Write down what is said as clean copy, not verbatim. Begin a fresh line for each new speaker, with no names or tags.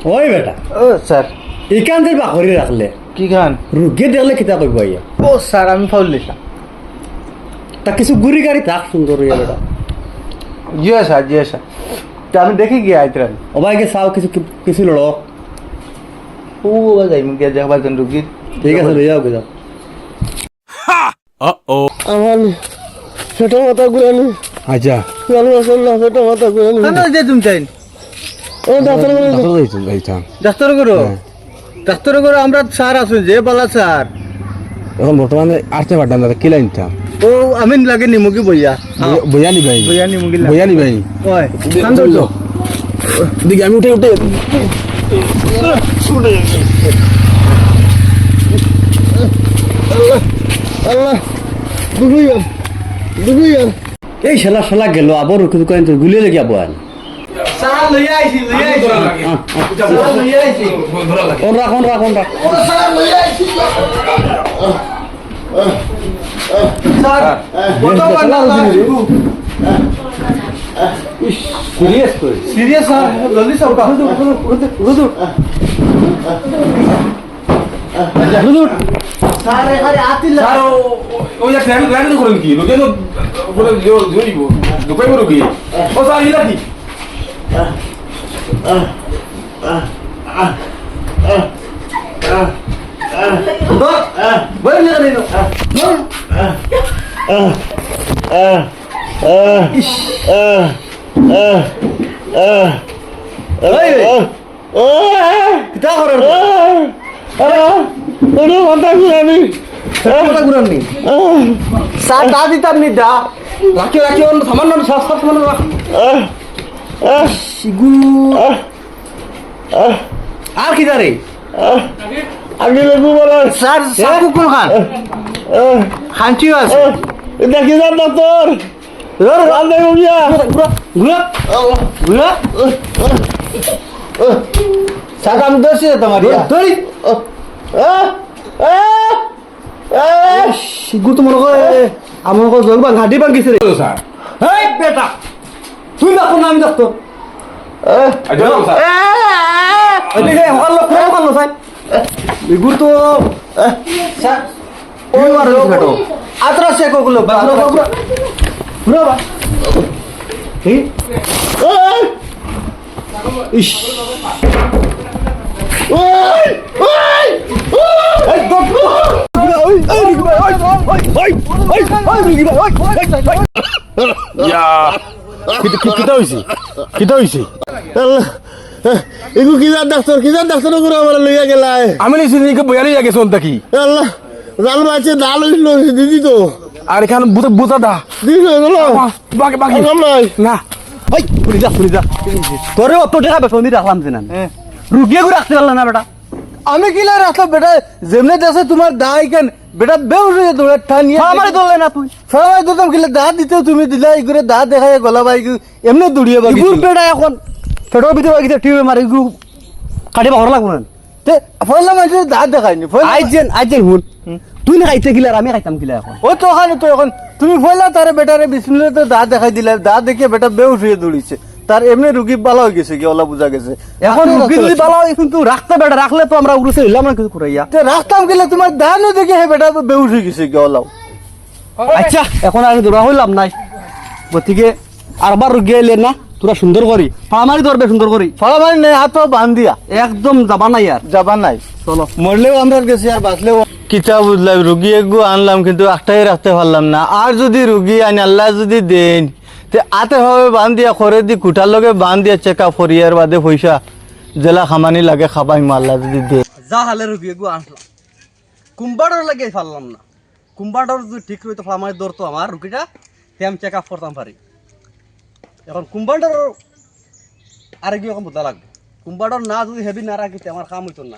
ওই বেটা
ও স্যার
এখান থেকে বাকরি রাখলে
কি খান
রুগী দেখলে কিতা করবো ইয়া
ও স্যার আমি ফাউল দিলাম
তা কিছু গুড়ি গাড়ি থাক সুন্দর ইয়া বেটা
জিও স্যার তা আমি দেখি গিয়ে আইতরান
ও ভাইকে চাও কিছু কিছু লড়ো
ও যাই মুখে দেখবার জন্য রুগী
ঠিক আছে লই যাও গে যাও
আমার ছোট মাথা ঘুরানি
আচ্ছা
ভালো আসল না ছোট মাথা ঘুরানি
কেন যে তুমি চাই
ও ডাক্তার
ডাক্তার করো ডাক্তার করো আমরা স্যার আছো যে বালা স্যার
এখন বর্তমানে আসতে পারতাম না কি লাইনটা
ও আমি লাগে নিমুকি বইয়া
বইয়ানি ভাই
বইয়া নিমুকি
বইয়ানি ভাই
ওই কান্দো তো
দিকে আমি উঠে
আল্লাহ দুবুইয়া দুবুইয়া
এই শালা শালা গেল আবার কিছু কয়েন তো গুলিয়ে লেগে আবো আন
স্যার লইয়া আইছি স্যার লইয়া আইছি
কোন রাখ
ও স্যার লইয়া আইছি স্যার বর্তমান না
সিরিয়াস কই
সিরিয়াস স্যার জলদি সব কাজ
হুজুর
স্যার এখানে আতিল
স্যার ওই যে ট্রেন গাড়ি তো করেন কি লোকে তো বলে জড়িব দোকাই বড় কি ও স্যার ইলা কি
বল না রে কিতা করার
মাথা ঘুরানি
কথা গুরানি স্যার দা দিতাম নি দা রাখি অন্য সামান্য সব সামান্য রাখ শিগু আর কি দারে
আগে লেবু বলো
স্যার সাকু কোন খান খানচিও আছে
দেখি যান ডাক্তার আন্দে গিয়া
গুলা স্যার আমি দোষী তোমার ধরি শিগু তো মনে করে আমার জল বা ঘাটি ভাঙিছে রে
স্যার
এই বেটা তুই দেখো না আমি দেখতো
আচ্ছা স্যার
এদিকে হল কোন হল স্যার এগুলো তো স্যার ওই মার বেটো আত্রা সে কোগুলো বাবরা বাবরা পুরো বা এই ইশ ওই ওই এই গপ ওই ওই
ইয়া কিটা হইছে
আল্লাহ এগু কি যান ডাক্তার করে আমার লইয়া গেলায়
আমি নিছি নিকে বয়ালি লাগে শুন তাকি
আল্লাহ জাল মাছে ডাল হইল দিদি তো
আর এখানে বুতা দা
দিদি হলো
বাকি বাকি
নাই
না
ওই শুনি যা তোরে অত টাকা বেতন দিয়ে রাখলাম না রুগিয়ে করে রাখতে পারলাম না বেটা
আমি কি লাই রাখলাম বেটা যেমনে দেশে তোমার দাই কেন বেটা বেউস হয়ে দৌড়ে ঠানিয়ে
আমারে দলে না তুই
সবাই দিতাম কিলে দাঁত দিতেও তুমি দিলা ইগুরে দাঁত দেখাই গলা বাই এমনি দৌড়িয়ে বাকি
ইগুর বেটা এখন পেটর ভিতরে বাকিতে টিউবে মারে ইগু কাটিবা হর লাগবো না
তে ফয়লা মানুষের দাঁত দেখায়নি
আইজেন হুন তুই না খাইতে গিলা আর আমি খাইতাম গিলা এখন
ওই তো ওখানে তো এখন তুমি ফয়লা তারে বেটারে বিসমিল্লাহ তো দাঁত দেখাই দিলা দাঁত দেখে বেটা বেউস হয়ে দৌড়িছে তার এমনি রুগী ভালো হয়ে গেছে কি ওলা বুঝা গেছে
এখন রুগী যদি ভালো হয় কিন্তু রাখতে বেটা রাখলে তো আমরা উড়ছে হইলাম না কিছু করাইয়া
তে রাখতাম গেলে তোমার দাঁতও দেখে হে বেটা বেউস হয়ে গেছে কি ওলাও
আচ্ছা এখন আর দৌড়া হইলাম নাই গতিকে আরবার রুগী আইলে না তোরা সুন্দর করি ফামারি ধরবে সুন্দর করি
ফলা মানে নেই হাত পা বান দিয়া
একদম যাবা নাই আর
যাবার নাই
চলো
মরলেও আমরা গেছি আর বাঁচলেও কিতা বুঝলাম রুগী একগু আনলাম কিন্তু একটাই রাখতে পারলাম না আর যদি রুগী আনি আল্লাহ যদি দেন তে আতে হবে বান দিয়া করে দি কুটার লগে বান দিয়া চেক আপ করিয়ার বাদে পয়সা জেলা খামানি লাগে খাবাই মাল্লা যদি দে
যা হালে রুগী গো আনলাম কুম্বাডর লাগে পারলাম না কুম্বাডর যদি ঠিক রইতো ফামারি ধরতো আমার রুগীটা তেম চেক আপ করতাম পারি এখন কুম্বাডর আর কি এখন বোঝা লাগবে কুম্বাডর না যদি হেভি না রাখিতে আমার কাম হইতো না